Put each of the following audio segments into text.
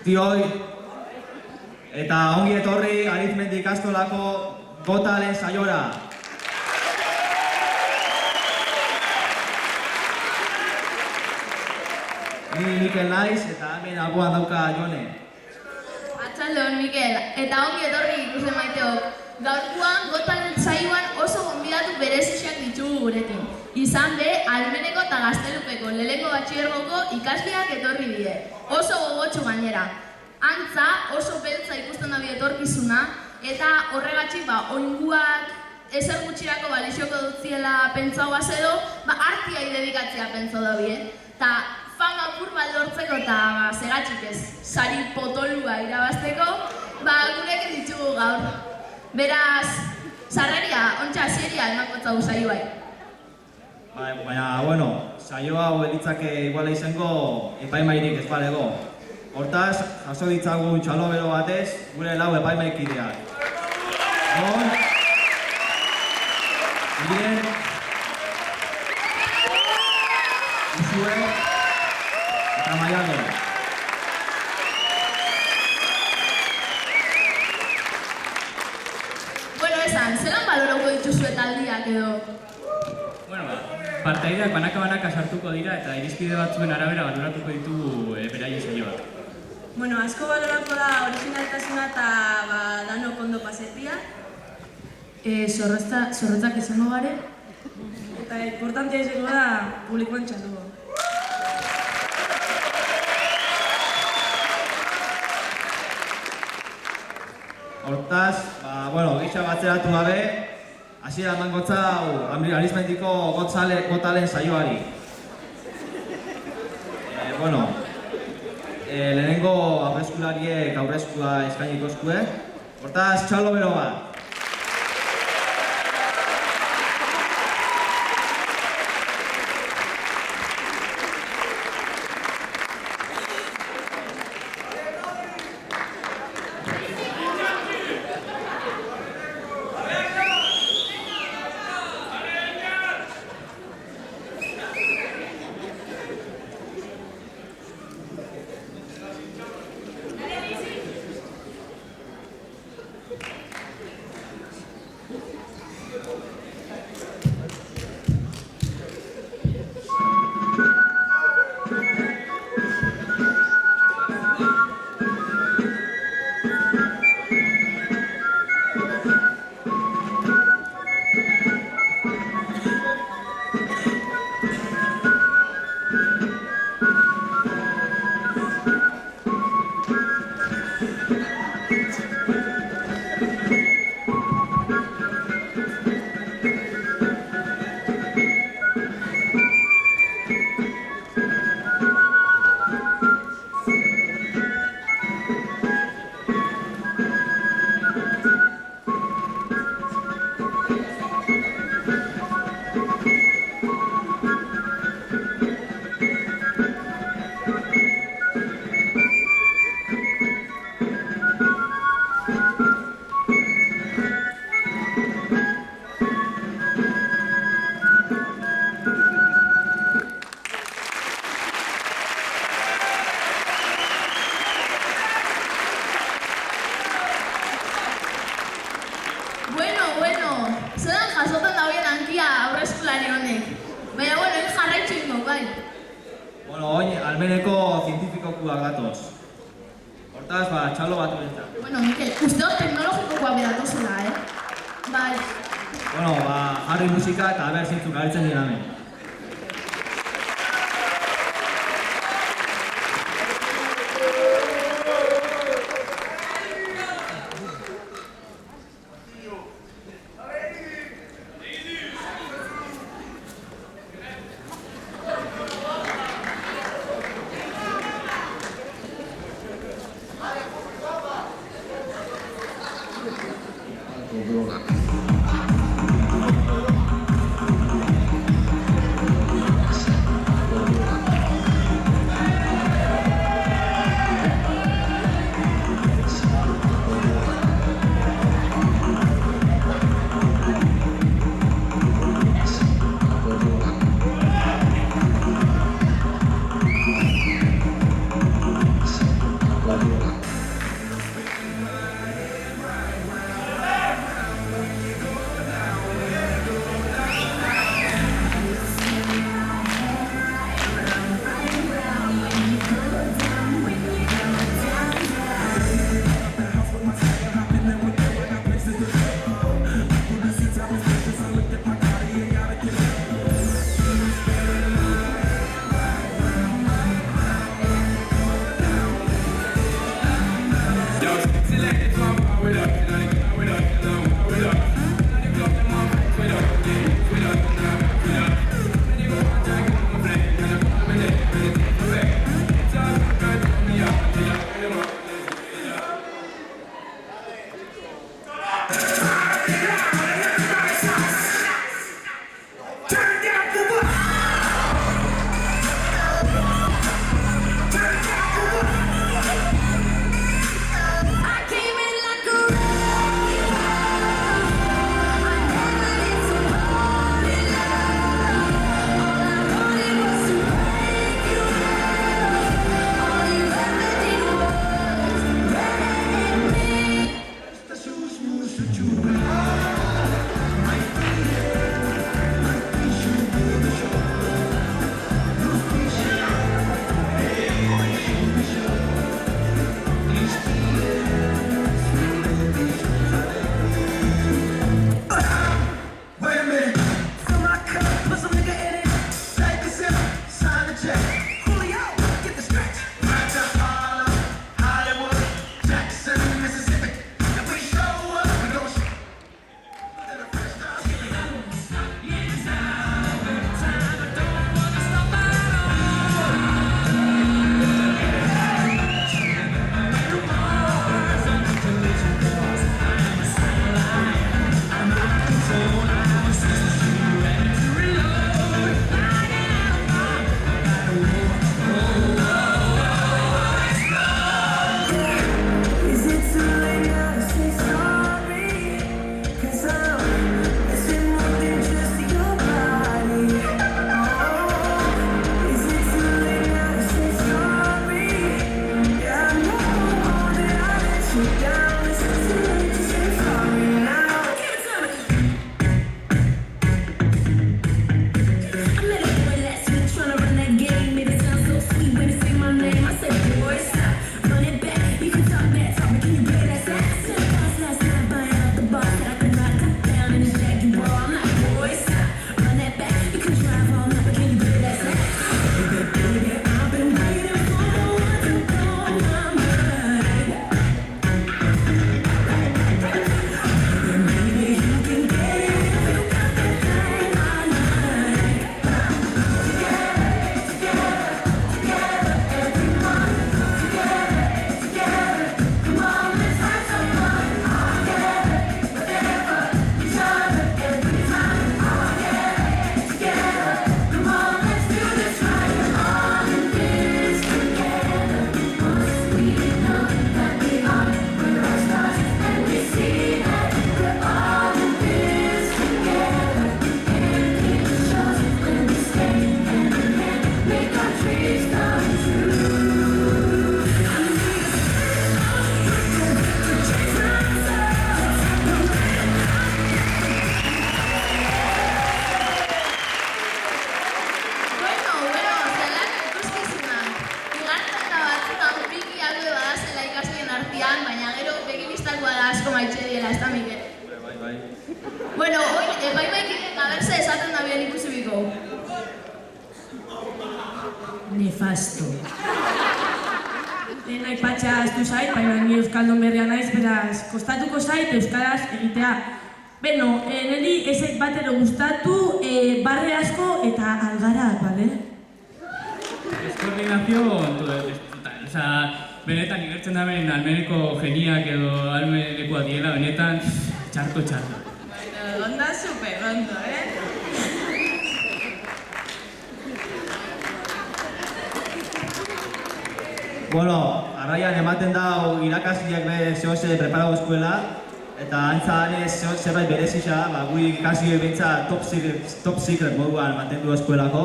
Tioi, eta ongi etorri Arizmendi ikastolako Gotalen saiora. Ni Mikel naiz eta hemen alboan dauka Jone. Atxaldon, Mikel, eta ongi etorri ikusten maiteok. Gaurkoan Gotalen saioan oso gonbidatu bereziak ditugu gurekin. Izan be, Almeneko eta Gaztelupeko lehengo batxilergoko ikasleak etorri die. Oso gogotsu gainera. Antza oso beltza ikusten dabi etorkizuna, eta horregatxik oinguak ezer gutxirako balixioko dutziela pentsau bazedo, artiai dedikatzea pentsau dabi, Ta fama apur bat lortzeko eta segatxik ez, sari potolua irabazteko, gurekin ditugu gaur. Beraz, sarreria, ontsa, seria emango txau saioai. Baina, saio hau editzake iguala izango epaimairik ez balego. Hortaz, jaso ditzagun txalobero batez, gure lau epaimaikideak. Iren, Usue eta Maiago. Zelan balorauko dituzue taldiak edo? Partaideak banaka-banaka sartuko dira eta irizpide batzuen arabera baloratuko ditugu beraien saioak. Asko baloratuko da originaltasuna eta danok ondo pasetia. Zorrotzak izango gare? Eta importantea izango da publikoan txatuko. Hortaz, gisa batzeratu gabe, hasiera emango txau Arizmendiko Gotalen saioari. Lehenengo aurreskulariek aurreskua eskainiko eskue. Hortaz, txalo bero bat. Zeran jasotan dauen hankia aurreskulari honek. Baina, jarraitzu ingo, bai. Oin, Almeneko zientifikokuak datoz. Hortaz, txalo bat urentzak. Mikel, usteok teknologikokoa bedatozela, Bai. Jarri musika eta haber zintzuk agertzen dira hemen. zela, ez da, Mikel? Bai. Bueno, oin, epaimaik abertze esaten da bien ikusi biko. Nefasto. Lehen aipatzea aztu zait, baina ni Euskaldun berria naiz, beraz, kostatuko zait Euskaraz egitea. Beno, niri ez zait batero gustatu, barre asko eta algarak, bale? Deskoordinazion, total. Osea, benetan igertzen da ben almeneko geniak edo almeneko diela, benetan, txarto. Bueno, onda super ondo, Bueno, arraian ematen da irakasleak be zehose preparatu eskuela, eta antza danez zerbait berezisa, gui ikasleak bentsa top secret moduan mantendu eskuelako,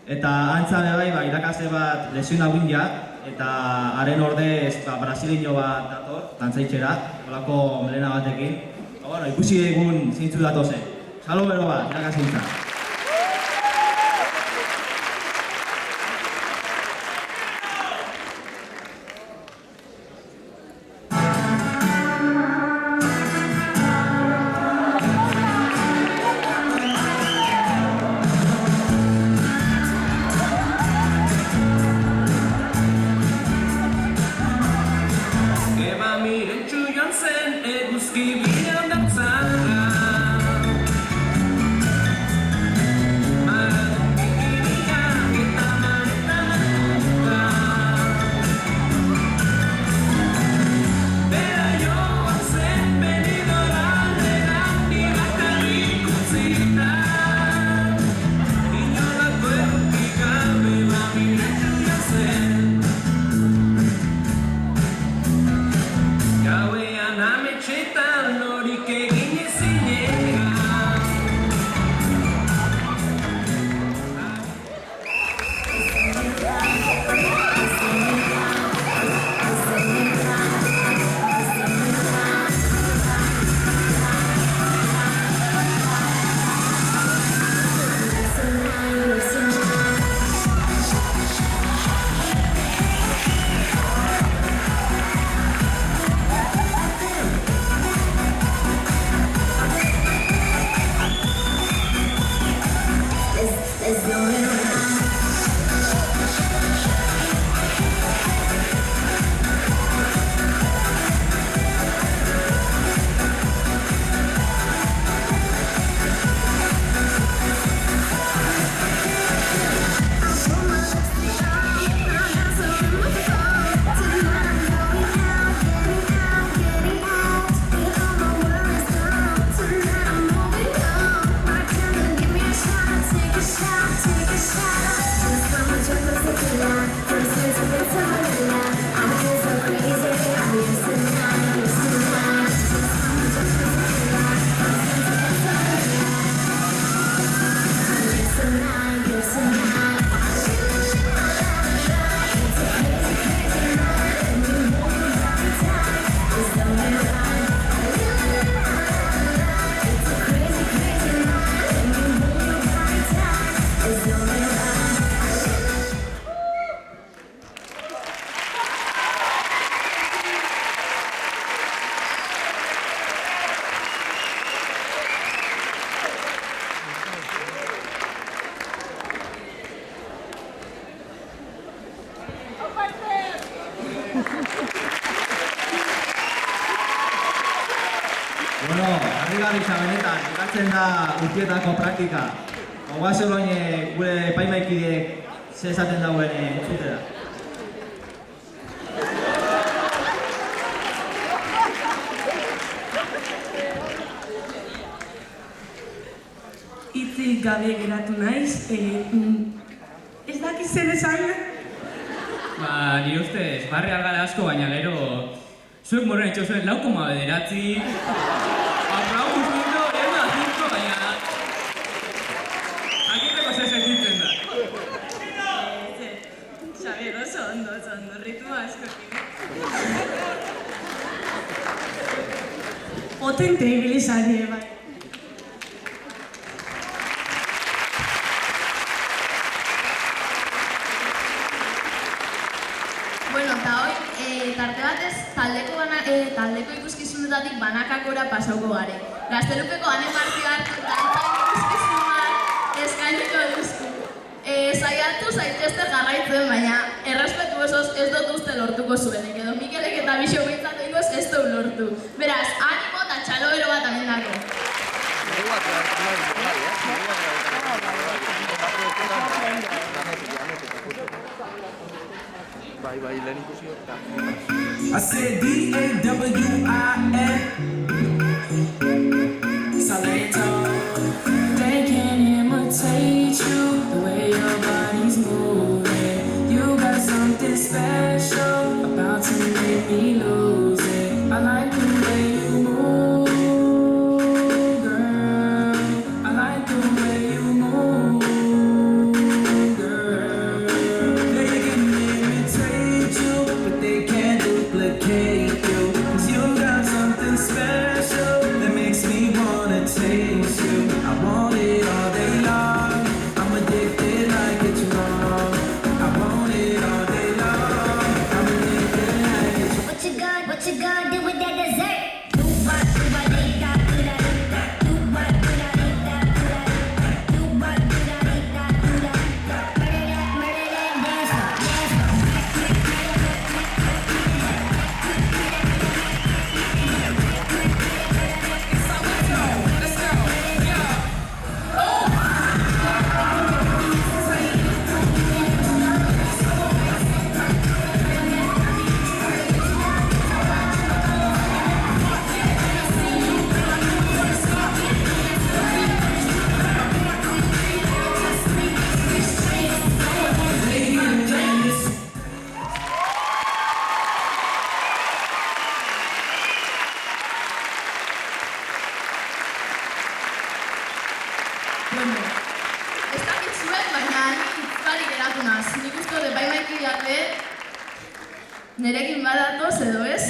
eta antza bai irakasle bat lesiona guinja, eta haren ordez brasileño bat dator, dantzaitxera, olako melena batekin. Bueno, ikusi egun zintzu datozen. Salo bero bat, irakasleintza. Bueno, arrigarritza benetan, ikatzen da guztietako praktika. Ogazen loine gure epaimaikideek ze esaten dauen entzutera. Hitzik gabe geratu naiz, ez dakit zer esan? Nire ustez, barre algara asko, baina gero zuek morren etxo zuen 9,9. Aplausos punto, 5, baina akiteko zer sentitzen da. Xabier, oso ondo, ritmoa askokin. Potente ibili zari, bai. Bueno, eta hori, tarte batez, taldeko ikuskizunetatik banakakora pasauko gare. Gaztelupeko anemarti hartu dantza ikuskizun bat eskainiko duzku. Saiatu zaitezte jarraitzen, baina errespetu osoz ez dut uste lortuko zuenek, edo Mikelek eta Bixo behintzat egoz ez du lortu. Beraz, animo eta txalobero bat amendako. I said D-A-W-I-N Salento. They can imitate you, the way your body's moving. You got something special, about to make me lose it. I like the way you move, girl. I like the way you move, girl. They can imitate you, but they can't duplicate you. 'Cause you got something special that makes me wanna taste you. I want it all day long. I'm addicted like it's wrong. I want it all day long. I'm addicted like it's wrong. What you gonna do with that dessert? Do-ba-do-ba-dee-da, do-da-dee-da. Do-ba-do-da-dee-da, do-da-dee-da. Do-ba-do-da-dee-da, do-da-dee-da. Murder that dance floor, dance floor. Bueno, ez dakit zuen, baina nik itzali geratu naz. Nik uste dut epaimaikideak nerekin badatoz edo ez?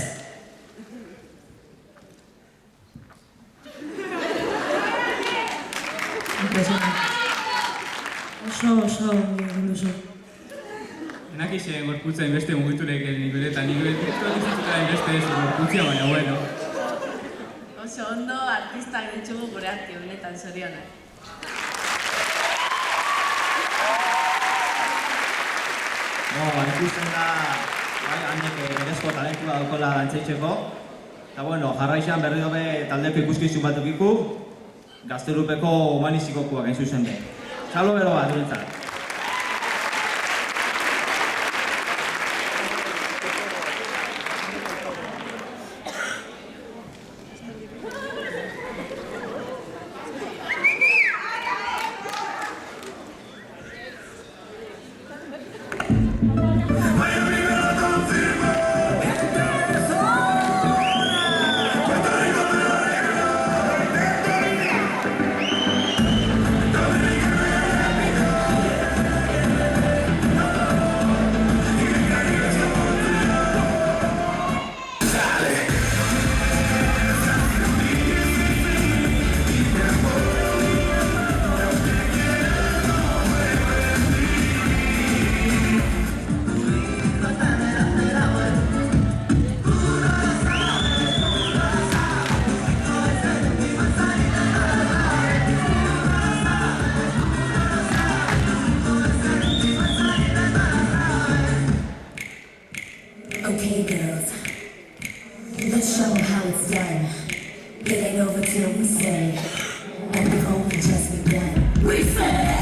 Oso, egin duzu. Enak izan gorputza inbeste mugiturek nik eta nik izituta inbeste ez gorputzia, baina bueno. Oso ondo artistak ditugu gure arti honetan zorionak. Ikusten da, hanek berezko talentua daukola dantzaitzeko. Eta bueno, jarraixan berri dobe taldeko ikuskizun bat dukiku, Gaztelupeko humanistikokuak hain zuzen be. Txalo bero bat, durentzat. Okay, girls, let's show 'em how it's done. It ain't over till we say, and we've only just begun. We say.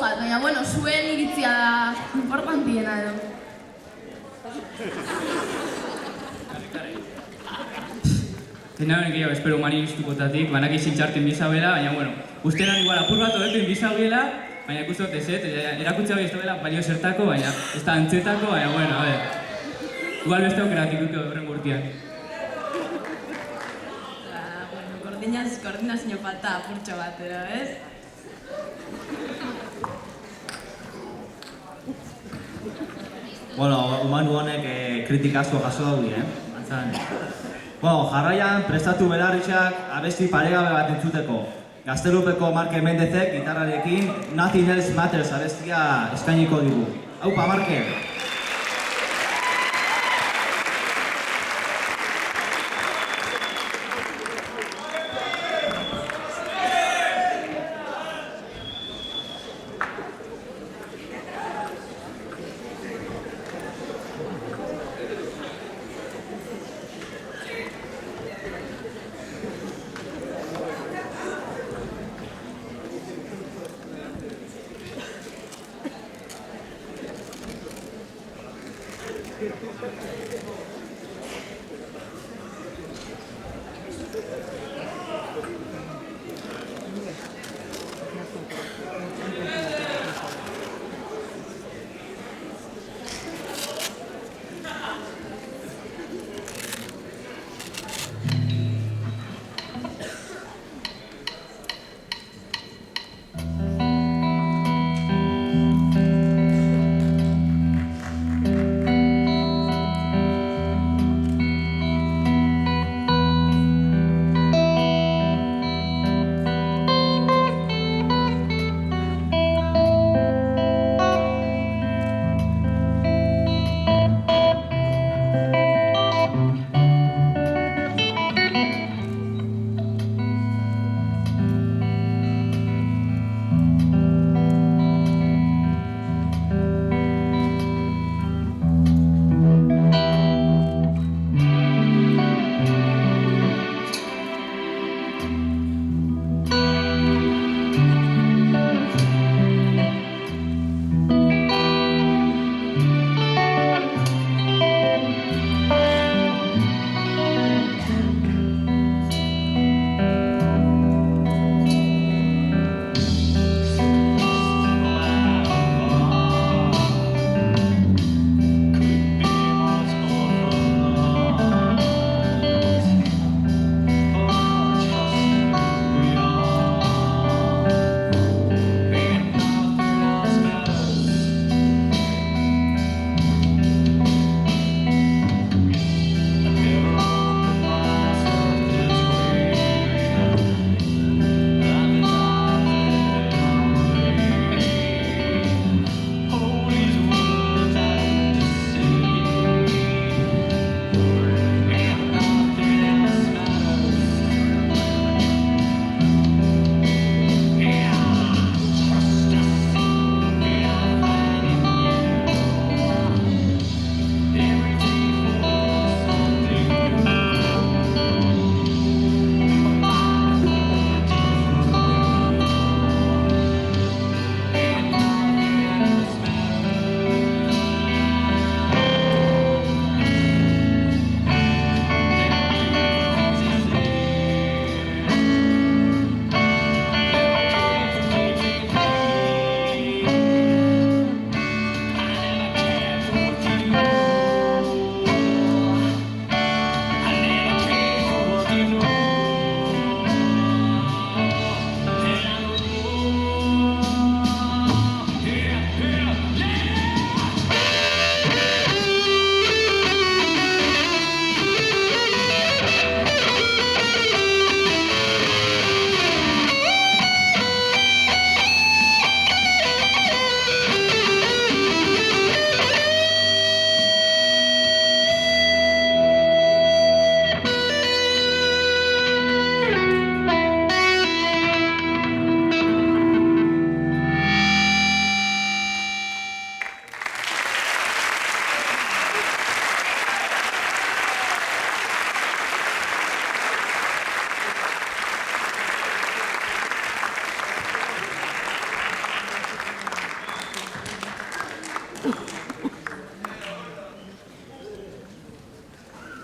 jat, baina, bueno, zuen iritzia da importantiena edo. Zena honek gehiago, espero manifestukotatik, banak izin txarten bizabela, baina, bueno, ustean igual apur bat horretu bizabela, baina ikustu dut ez, erakutza hori ez duela balio zertako, baina ez da antzetako, baina, bueno, a ver. Igual beste aukeratik duke horren gurtian. Bueno, koordinazio falta apurtxo bat, edo, ez? Bueno, humanu honek kritika asko jaso dauri, Antzan. Bueno, jarraian prestatu belarritxak abesti paregabe bat entzuteko. Gaztelupeko Marke Mendezek gitarrarekin Nothing Else Matters abestia eskainiko digu. Aupa, Marke!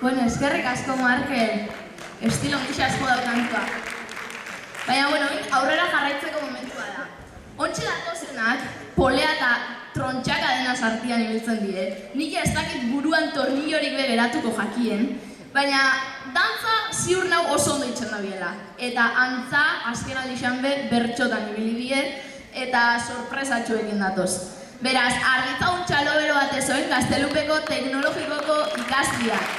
Bueno, eskerrik asko, Markel. Estilo gisa asko daukantua. Baina, bueno, aurrera jarraitzeko momentua da. Ontxe datozenak, polea eta trontxaka dena sartian ibiltzen dire. Nik ez dakit buruan tornillorik geratuko jakien, baina dantza ziur nau oso ondo itxen da biela. Eta antza, azken aldixan bertxotan ibili die, eta sorpresatxuekin datoz. Beraz, argitzaun txalobero bat ezoin Gaztelupeko teknologikoko ikasliak.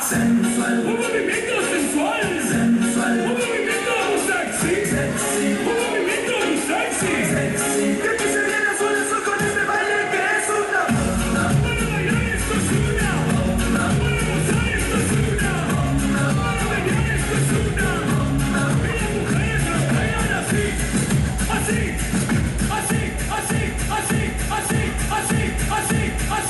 Sensual, un movimiento sensual, sensual, un movimiento sexy, sexy, un movimiento sexy, sexy. Que tú se vienes solo con este baile que es una bomba. Para bailar esto es una bomba. Para gozar esto es una bomba. Para bailar esto es una bomba. Y las mujeres lo bailan así, así, así, así, así, así, así, así, así, así, así, así,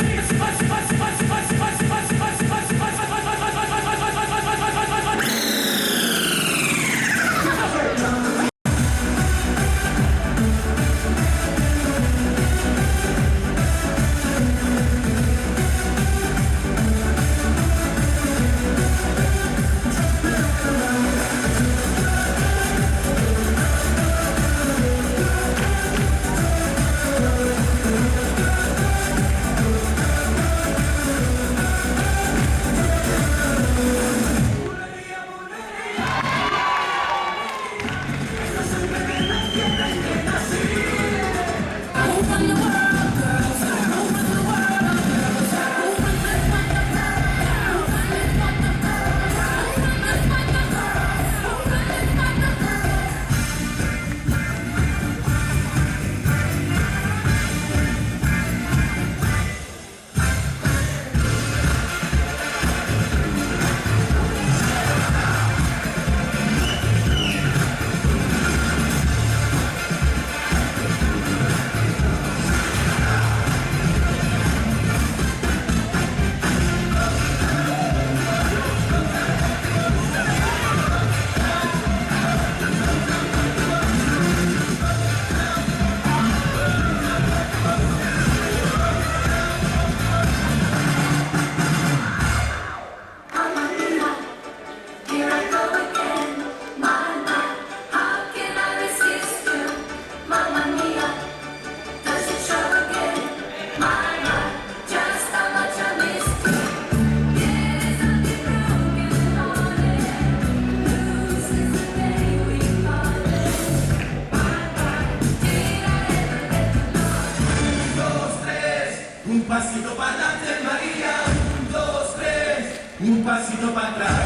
Un pasito para adelante, María. 1, 2, 3. Un pasito para atrás.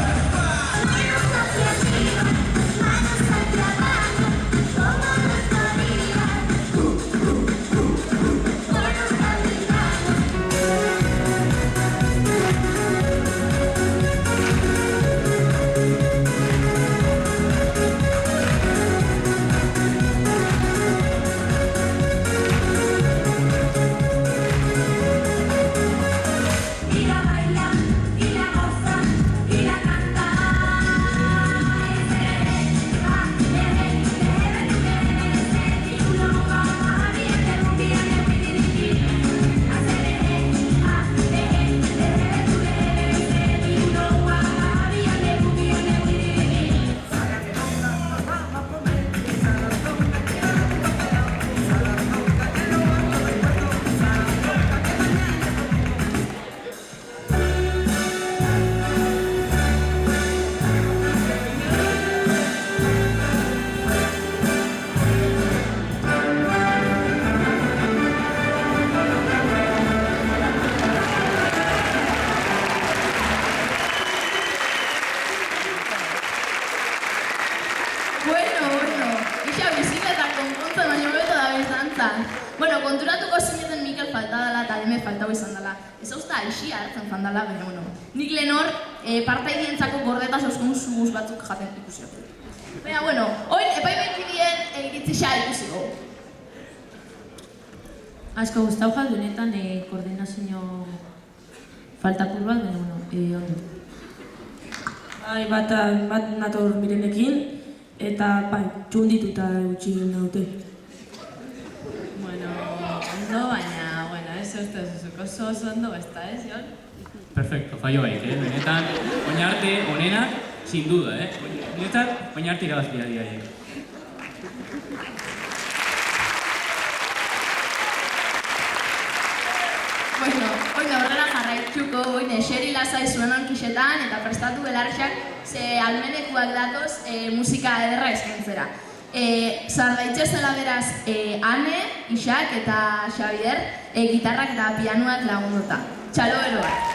Bueno, konturatuko zineten Mikel falta dela eta hemen faltau izan dela. Ez hausta aixia hartzen fan dela, baina bueno. Nik lehen hor partaideentzako gordeta soskonzuz batzuk jaten ikusi. Baina, bueno, oin epaimaikideen iritzixa ikusiko. Asko gustau jaldunetan koordinazio faltapur bat, baina, bueno, ondo. Bai, bat nator Mirenekin, eta bai, txundituta utzi naute. Bueno, ondo, baina, bueno, ez uste zuzuko oso ondo, ez da, ez, Jon? Perfecto, fallo baik, benetan, oinarte onenak, sin duda, Benetan, oinarte irabazpia dira. Bueno, oin horrela jarraitzuko, oin eseri lasai zuen orkixetan eta prestatu belarxak ze almenekuak datoz musika ederra eskaintzera. Zardaitzezela beraz Ane, Ixak eta Xavier gitarrak eta pianoak lagunduta. Txalo beroak!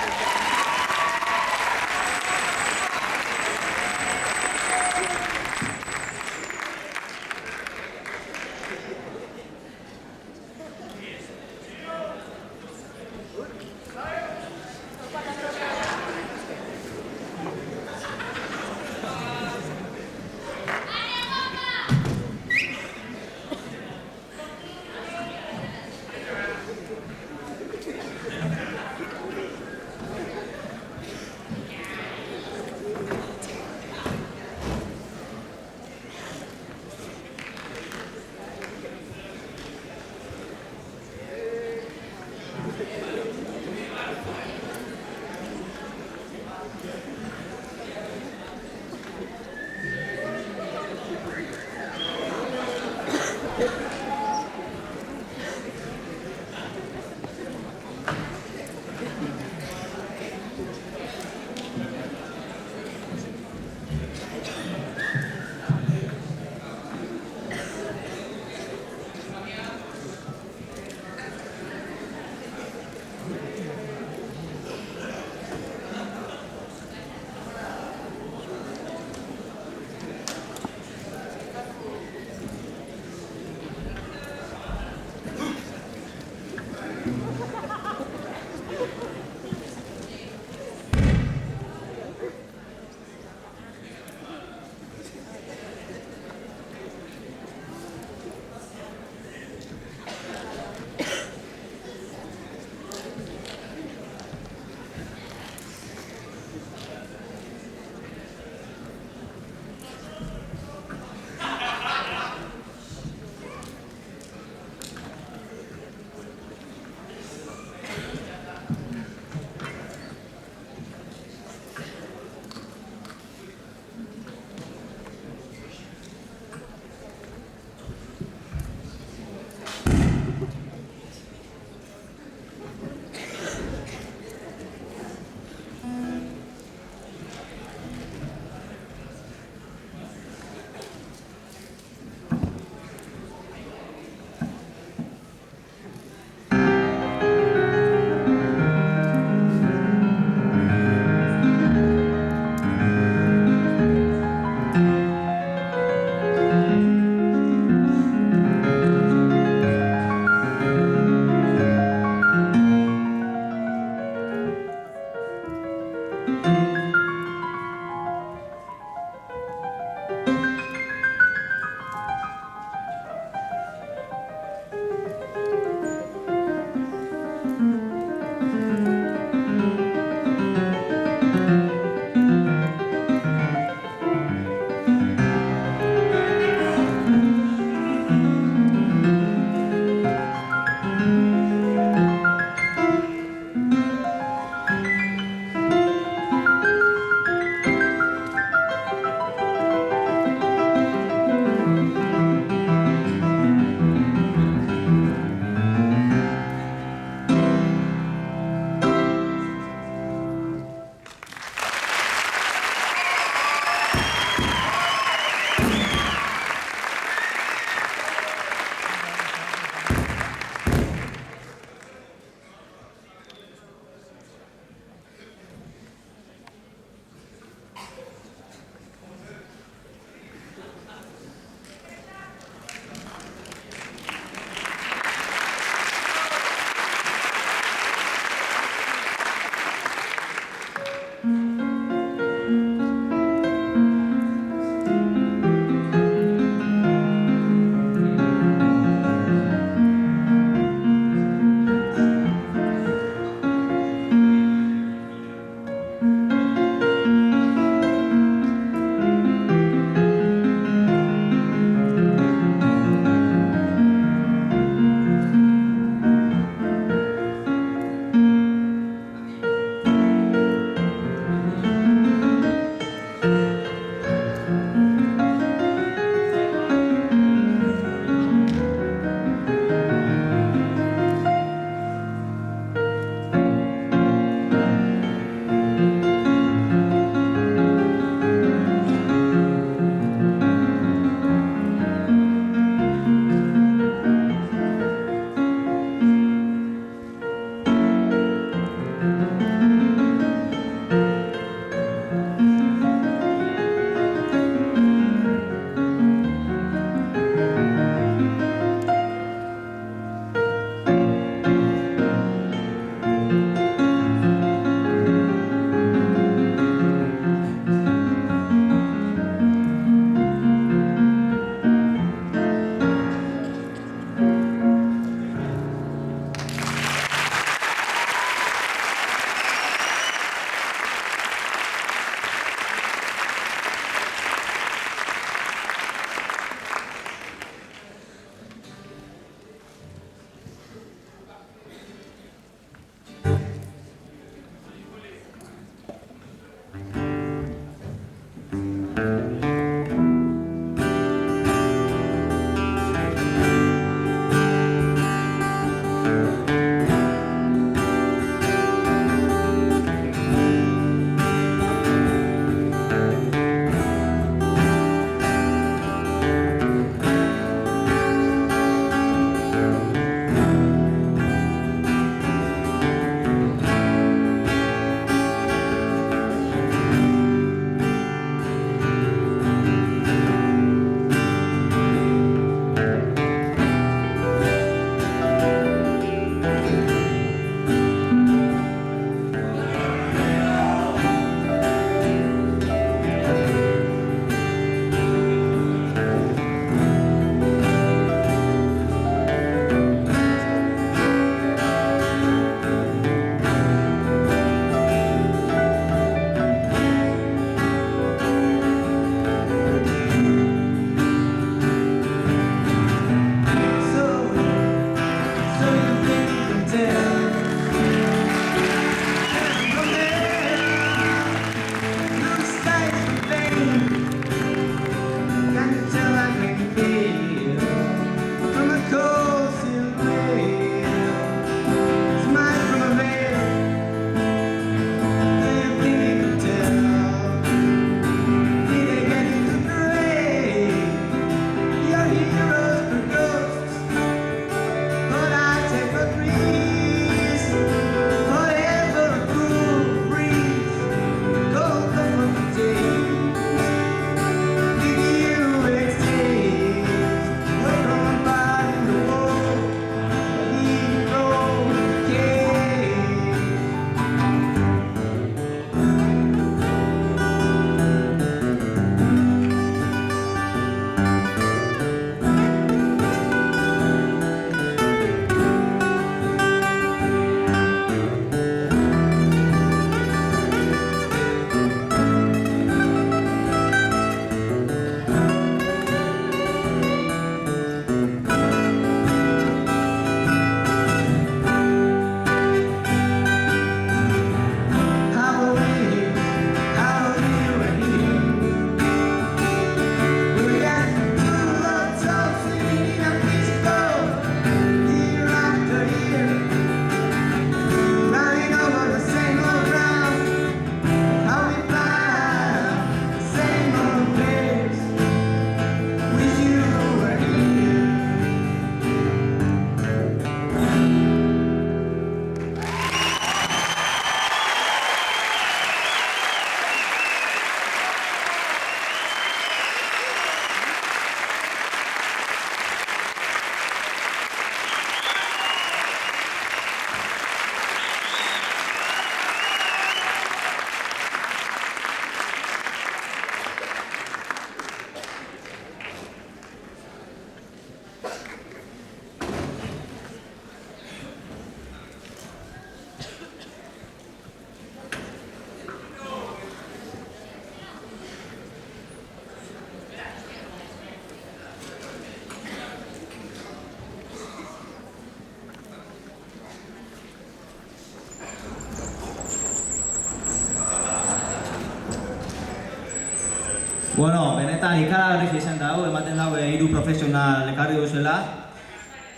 Bueno, benetan ikaragarri izan dago, ematen dago 3 profesional ekarri duzela.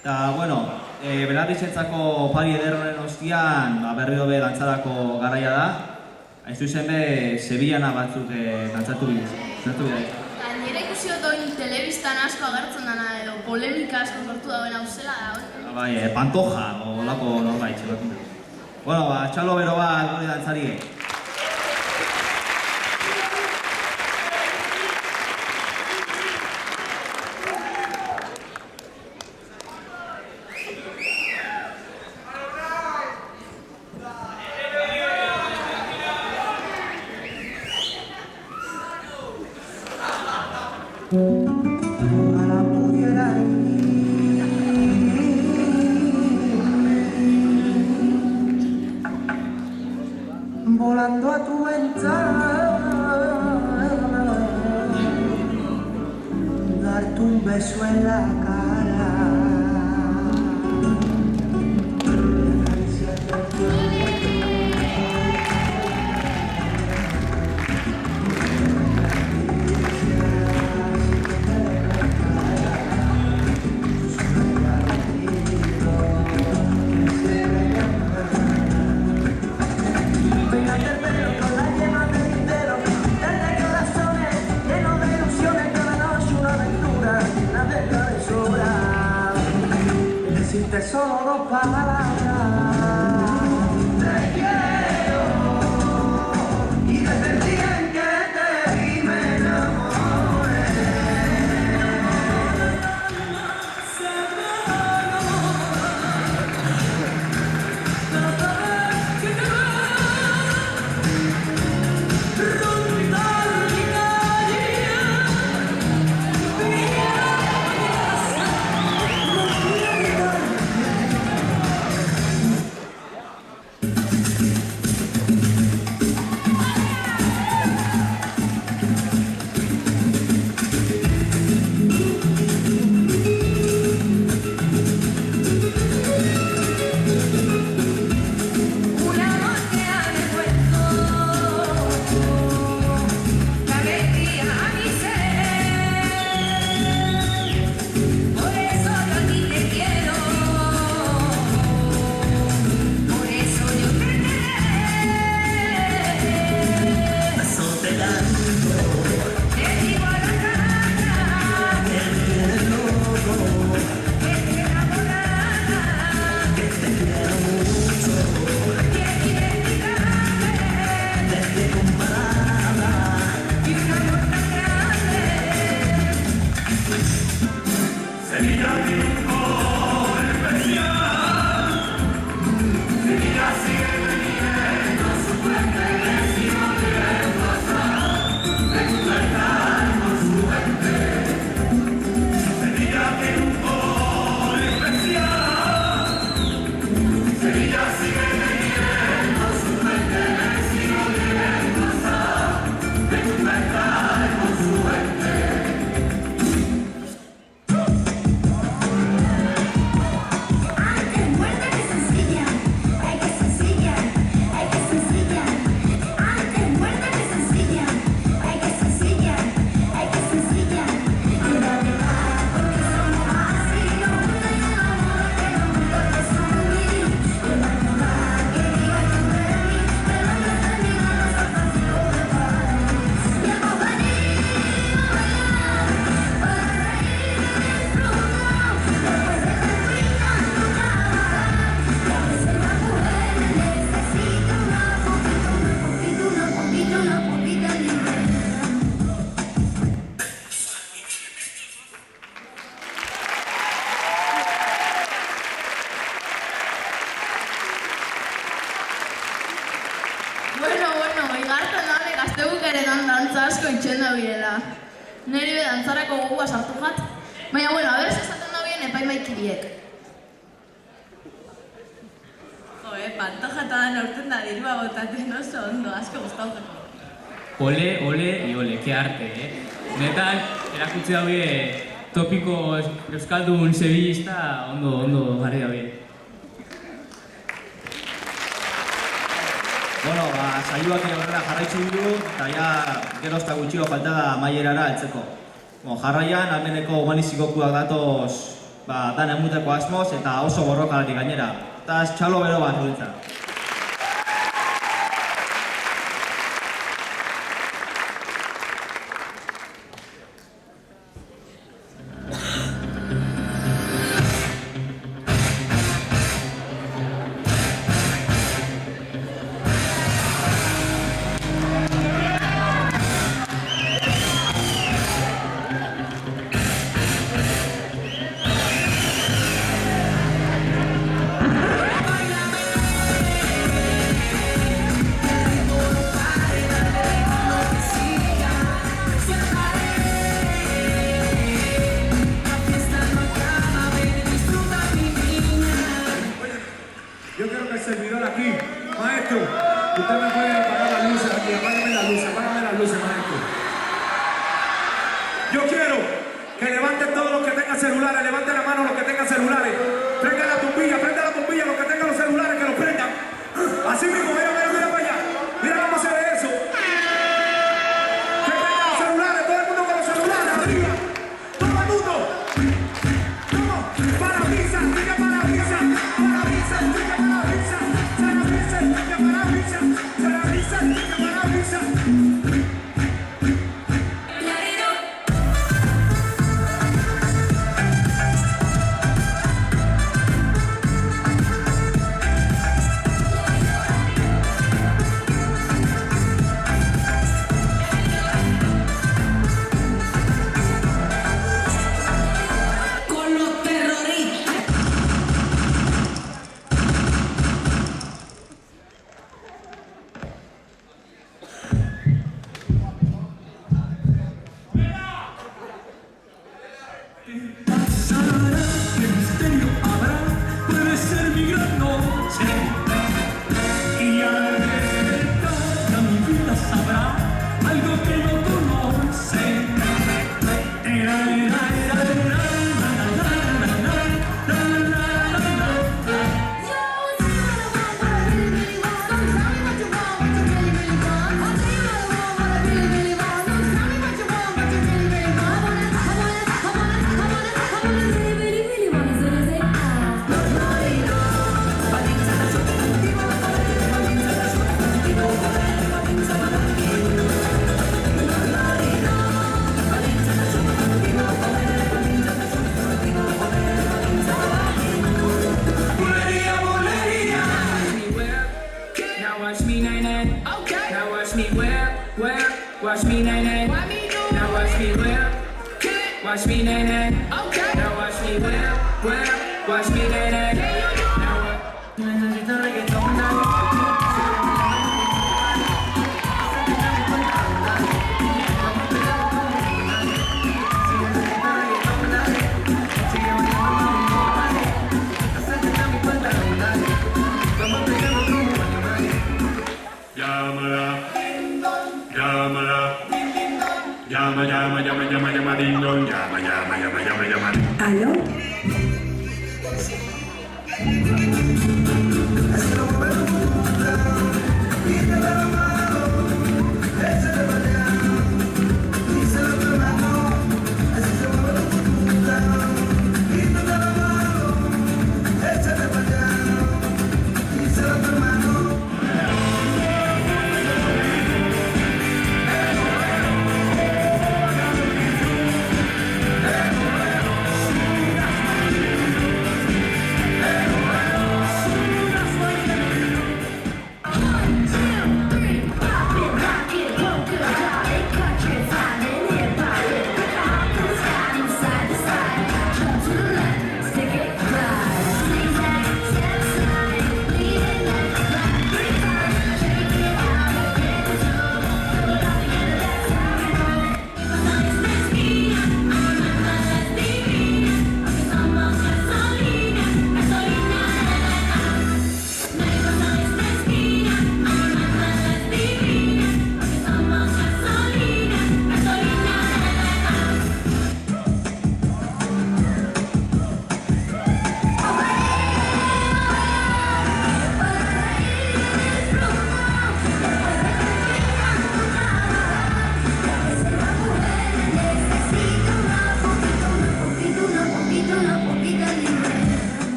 Eta, bueno, belarrizentzako opari ederronen ostian berriro be dantzarako garaia da. Hain zuzen be, Sevillana batzuk dantzatu bidea. Nire ikusi otoin telebistan asko agertzen dana edo polemika asko sortu dauen hau zela da. Bai, Pantoja, olako norbait, txelokin da. Bueno, txalo bero bat gure dantzari. Ojalá pudiera ir volando a tu ventana, darte un beso en la cara, acariciarte el cuerpo. Decirte solo 2 palabras. Te quiero. Y desde el día en que te vi me enamoré. dantza asko itxen da birela. Neri be dantzarako gogua sartu jat. Baina, bueno, a ver, esaten da bien epaimaikiriek. Pantoja eta dan aurten da dirua botatzen oso ondo, asko gustatuko. Ole, ole y ole, qué arte, Netan, erakutsi daue topiko euskaldun sevillista ondo garri daue. Bueno, saioak aurrera jarraitzu du, eta ja gerozta gutxio falta da amaierara heltzeko. Jarraian, almeneko humanizikokuak datoz dan emuteko asmoz eta oso borrokalari gainera. Eta txalo bero bat guretzat. Yo quiero que el servidor aquí, maestro, usted me puede apagar las luces aquí, apágame las luces, maestro. Yo quiero que levanten todos los que tengan celulares, levanten la mano los que tengan celulares, prenda la bombilla, los que tengan los celulares, que los prendan. Así mismo, mira para allá, mira cómo se ve eso. Que prendan los celulares, todo el mundo con los celulares, arriba, todo el mundo. ¿Cómo? Parabrisas, diga parabrisas, parabrisas, diga parabrisas, parabrisas, diga parabrisas, parabrisas, diga parabrisas. Watch me, nay-nay. Now watch me whip. Watch me, nay-nay. Okay. Now watch me whip. Watch me, nay-nay. Now what? Necesito reggaetón, Llama, ding dong, llama. ¿Aló?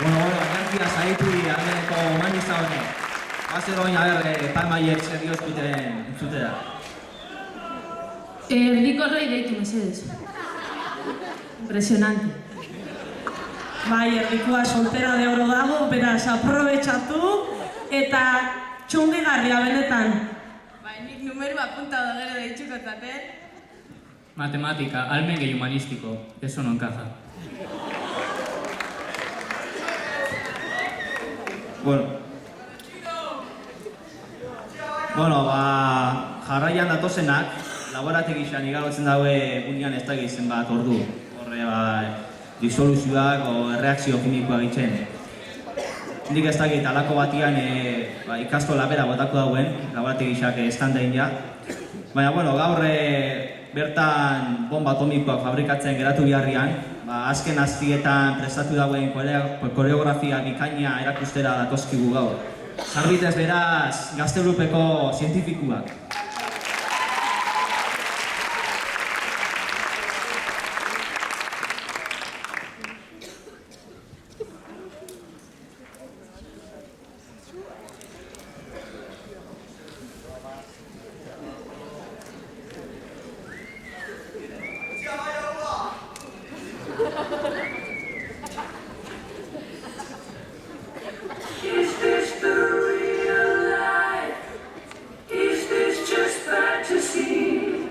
energia zaitu almeneko humaniza honek. Hazer oin, epamaiek zer diozkuten entzutera. Erdiko rei deitu mesedez. Impresionante. Bai, erdikoa soltera de oro dago, beraz, aprobetxatu eta txundigarria benetan. Bai, nik numeru apuntado gero deitxuko zaten. Matematika, almen gehi humanistiko, eso no encaja. Bueno, jarraian datozenak, laborategi izan igarotzen daue gunean ez da gehizen bat ordu. Horre, disoluzioak o erreakzio kimikoa gitzen. Nik ez dakit alako batian ikastola bera botako dauen, laborategi izak estandain ja. Baina, gaur bertan bomba atomikoak fabrikatzen geratu biharrian, azken aztietan prestatu dauen koreografia bikaina erakustera datozkigu gaur. Zarbitez beraz, Gaztelupeko zientifikuak. Is this the real life? Is this just fantasy?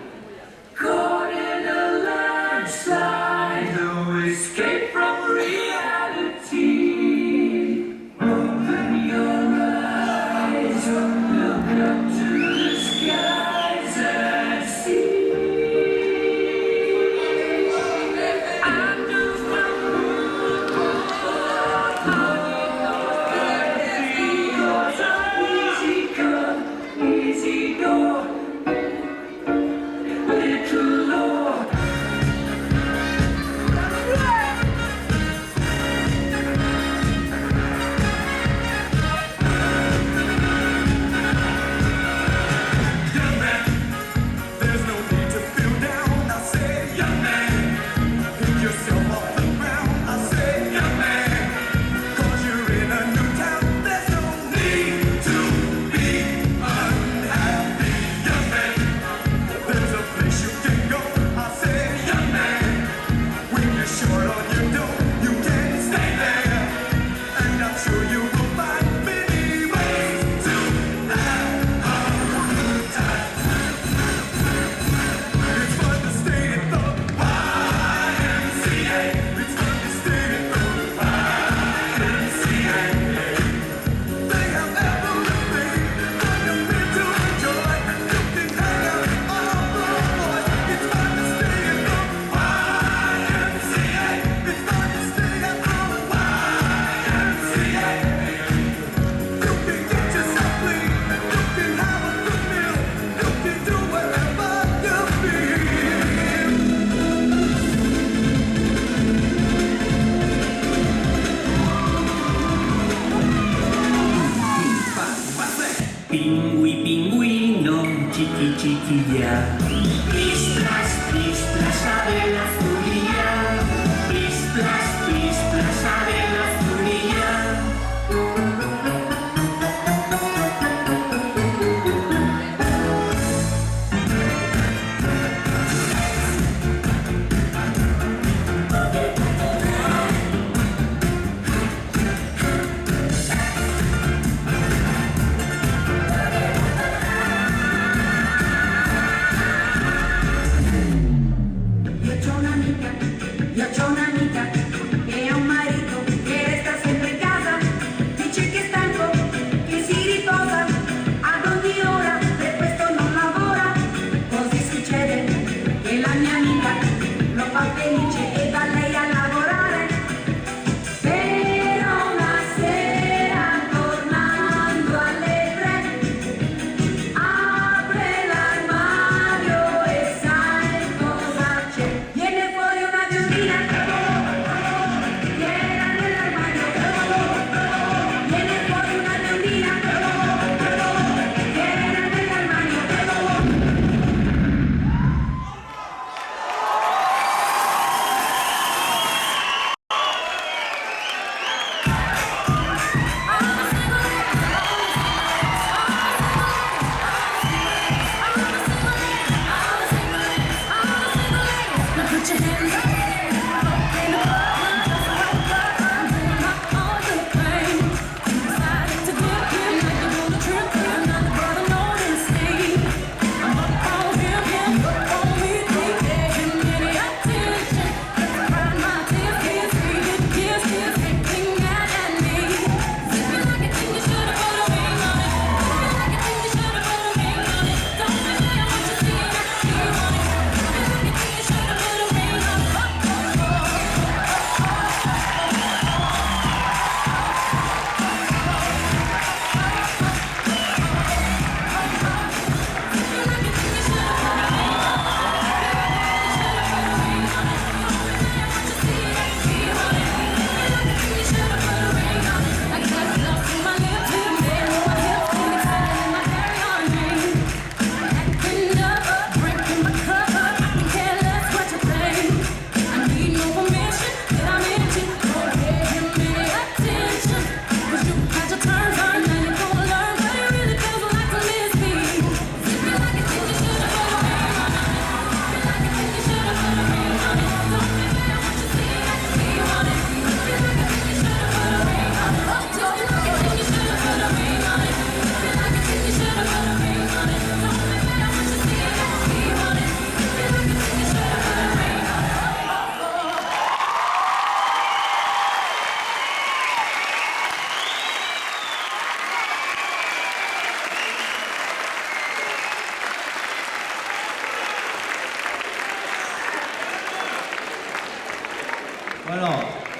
Caught in a landslide, no escape from reality. Open your eyes, look up to the skies and see. Pingüino, chiquilla. Pisplas, sabe la furia. Pisplas, sabe la furia.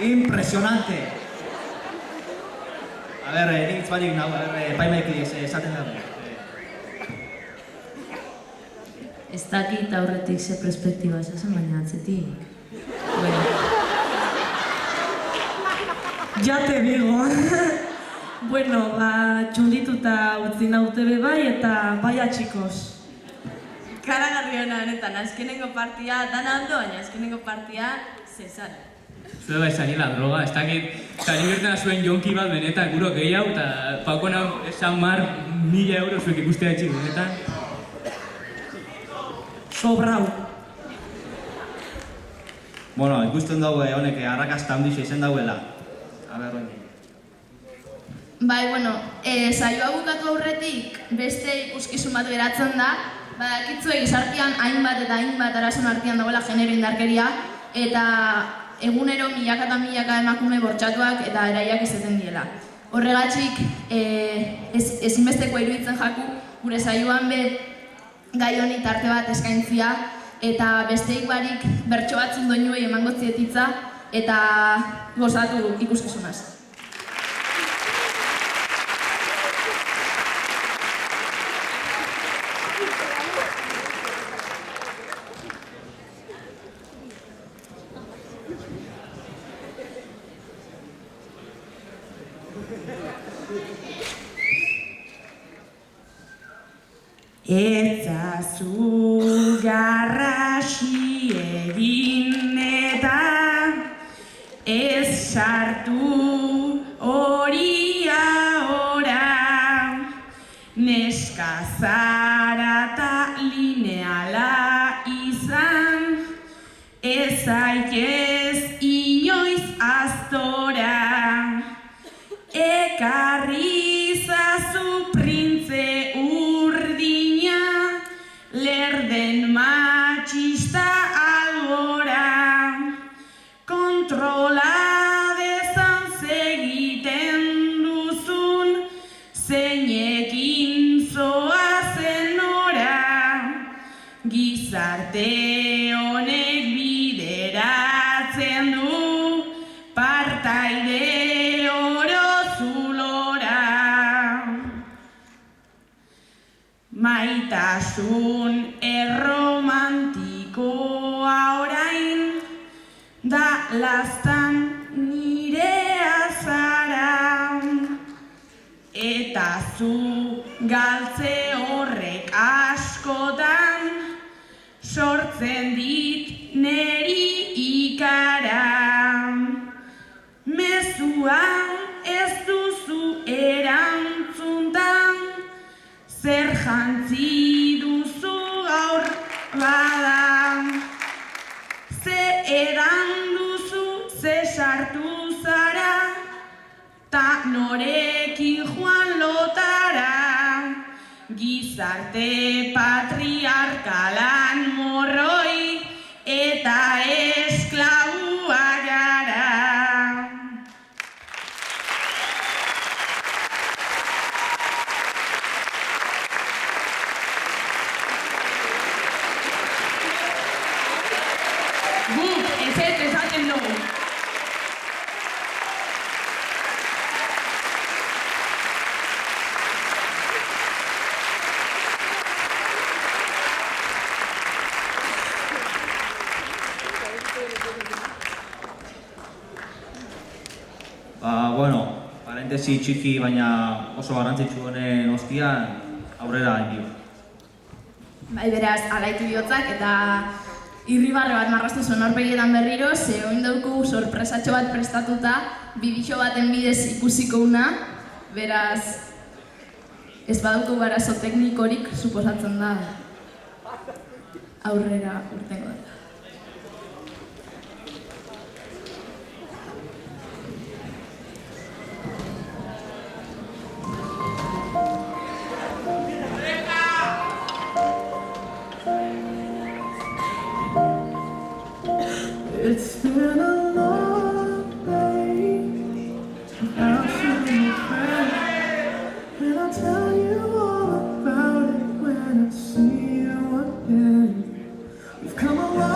Impresionante! A ber, nik itzbarik nago, epaimaik esaten da. Ez dakit aurretik ze perspektiba esasen, baina atzetik. Bueno. Ja te digo. Bueno, txundituta utzi naute be bai eta baia txikos. Karagarri hona honetan, azkenengo partia dana ondo, baina azkenengo partia zezan. Zue bai zari la droga, ez dakit, zari bertena zuen jonki bat benetan guro gehiago, eta paukona esan mar 1.000 euro zuek ikustea etxik benetan. Sobrau. Bueno, ikusten dago honek arrakasta handixe izen dauela. A ber, Bai, bueno, saioa bukatu aurretik beste ikuskizun bat geratzen da. Badakitzue gizartean hainbat eta hainbat arazoen artean dagoela genero indarkeria, eta egunero milaka eta milaka emakume bortxatuak eta eraiak izaten diela. Horregatik, ezinbestekoa iruditzen jaku gure saioan be gai honi tarte bat eskaintzia, eta besteik barik bertso batzun doinuei emango zietitza eta gozatu ikuskizunaz. Etzazu garrasi egin eta ez sartu horia ora. Neska zara eta lineala izan, ez zaitez inoiz aztora. Ekarri zazu printze urdina, lerden matxista albora. Kontrola dezan segiten duzun, zeinekin zoazen ora. Gizarte honek bideratzen du, partaide maitasun erromantikoa orain da lastan nirea zara, eta zu galtze horrek askotan sortzen dit neri ikara. Mezua ez duzu erantzuntan, zer jantzi duzu gaur bada. Ze edan duzu, ze sartu zara, ta norekin joan lotara. Gizarte patriarkalan morroi eta esklabua gara. Bueno, parentesi txiki baina oso garrantzitsu honen ostian aurrera dio. Bai, beraz, alaitu bihotzak eta irribarre bat marraztu zuen aurpegietan berriro, ze oin dauku sorpresatxo bat prestatuta, bidixo baten bidez ikusiko una, beraz, ez badauko barazo teknikorik suposatzen da aurrera urtengo dela. It's been a long day without seeing your friend, and I'll tell you all about it when I see you again. We've come a long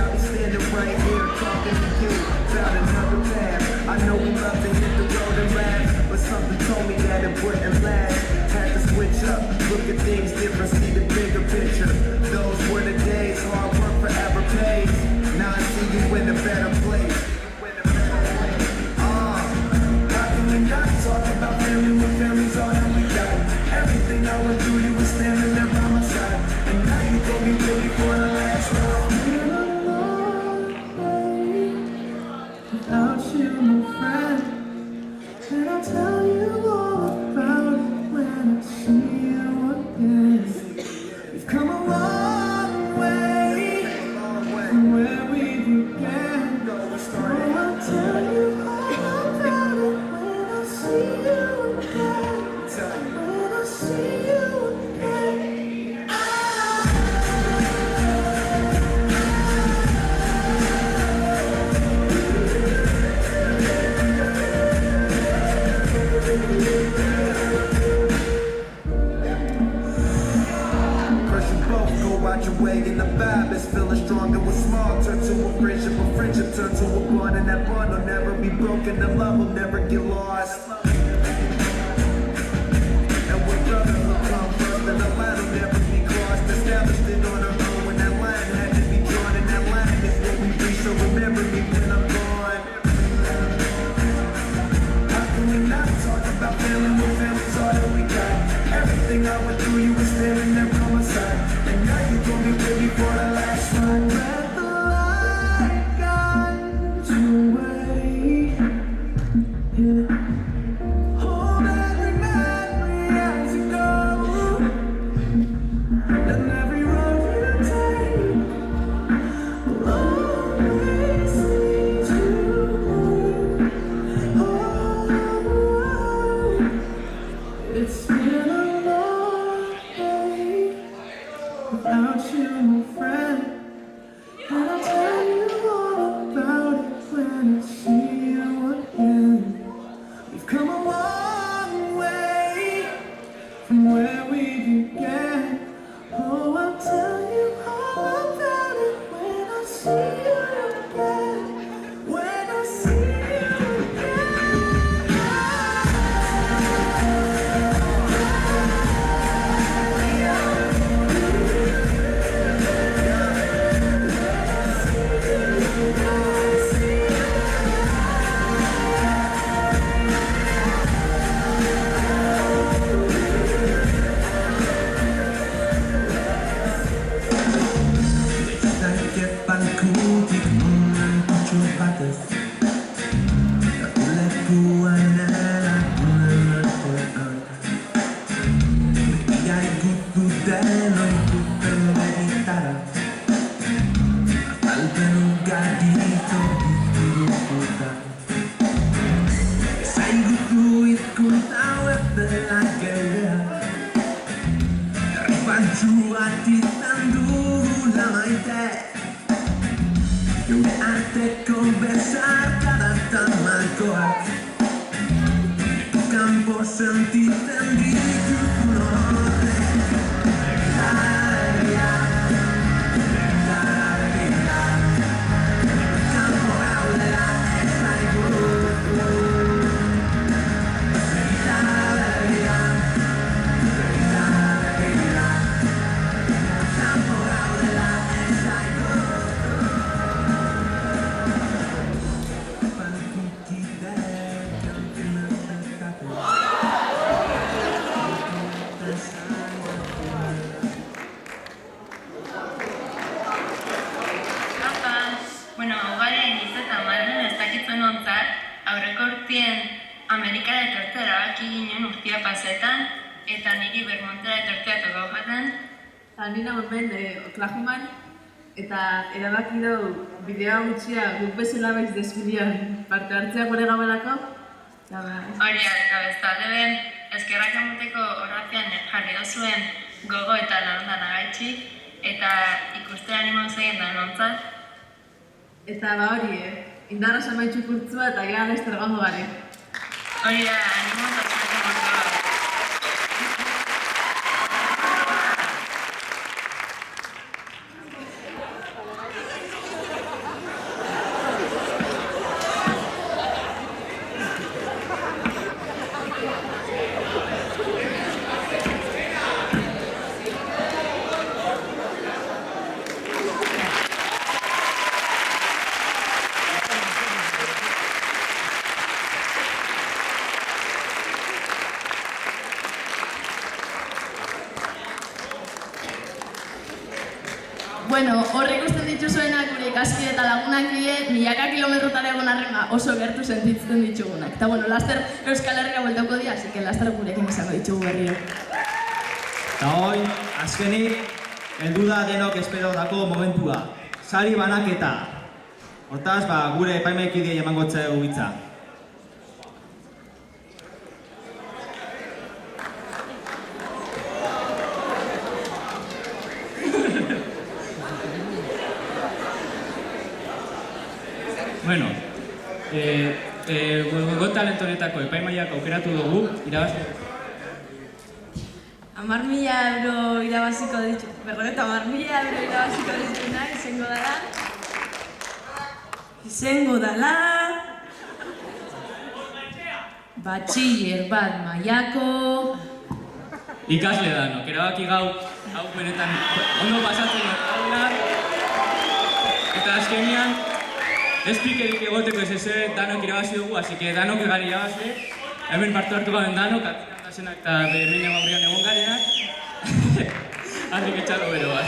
I'll be standing right here talking to you about another path. I know we love to hit the road and laugh, but something told me that it wouldn't last. Had to switch up, look at things different, see the bigger picture. Those were the days, hard work forever pays. Now I see you in a better place. How can we not talk about family when family's all that we got? Everything I went through, you were standing there by my side, and now you gon' be ready for the last round. Without you, my friend, and I'll tell you all about it when I see you again. We've come a long way from where we began. Oh, I'll tell you all about it when I see you again. When I see you again. First you both go out your way and the vibe is feeling stronger. With small turn to a friendship turn to a bond, and that bond will never be broken, the love will never get lost. And when brotherhood comes first, then the line will never be crossed. Established it on our own when that line had to be drawn, and that line is what we reach, so remember me when I'm gone. How can we not talk about family when family's all that we got? Everything I went through, you were standing there by my side, and now you gon' be ready for the last ride. Let the light guide your way. Yeah. Hold every memory as you go, and every road you take will always lead to home. Oh, it's been a long day without you, my friend, and I'll tell you all about it when I see you again. We've come a long way from where we began. Oh, I'll tell you all about it when I see you again. When I see you arteko besarkadan tamalkoak kanpo sentitzen ditut horrek. Kanpo gaudela ez zaigu kanpo gaudela ez zaigu. Bueno, ugaren izeta marren ez dakitzen ontzat, aurreko urtien Amerikara etortzea erabaki ginen urtia pasetan, eta niri Vermontera etortzea tokau jaten. Eta nina hemen Oklahoman, eta erabaki dugu bideoa gutxia guk bezala baiz desfilean parte hartzea gure gauelako. Hori, eta bestalde ben, eskerrak amuteko horratzean jarri dozuen gogo eta larondan agaitxi, eta ikustera animo zeien da nontzat. Eta hori, indarra samaitxu kurtzua eta gara lester gondo gari. Hori da, animo eta zertu montua. lagunak die, milaka kilometrotara egon arren oso gertu sentitzen ditugunak. Eta bueno, laster Euskal Herria bueltauko dira, así que laster gurekin izango ditugu berriro. Eta hoi, azkenik, heldu da denok espero dako momentua. Sari banaketa. Hortaz, gure epaimaikidei emango txegu hitza. Bueno, Got Talent honetako epaimaiak aukeratu dugu, irabazte. 10.000 euro irabaziko ditu, berrogeta 10.000 euro irabaziko dituna izango dala batxiller bat mailako Ikasle danok, erabaki hau benetan ondo pasatzen hau eta azkenean espikerik egoteko ez danok irabazi dugu, así que danok egari irabazle, hemen partu hartu gaben danok, atikan dasenak eta Berlina gaurrian egon garenak, harrik etxalo bero bat.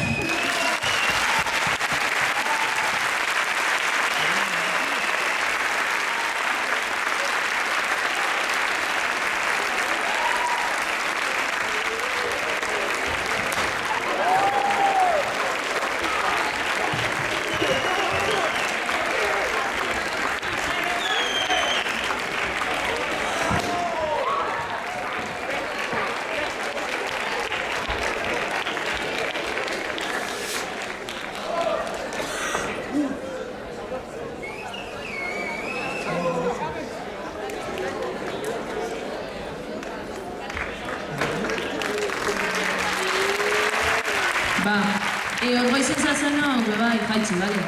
Os vais sensacional, bai, jaitsi, bale?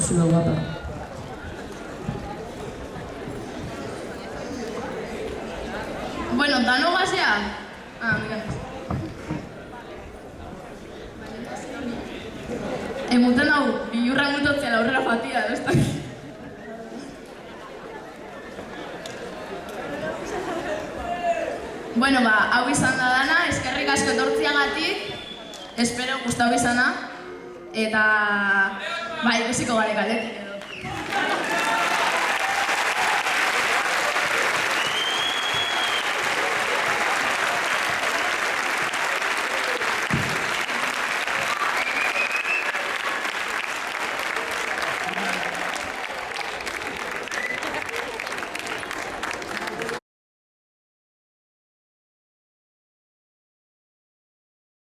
Zula guapa. Bueno, dano gazea? Mira. Emuten hau, bilurra mutotzea aurrera fatia, ez da? Bueno, hau izan da dana, eskerrik asko etortziagatik, espero gustau izana, eta ikusiko gare kaletik.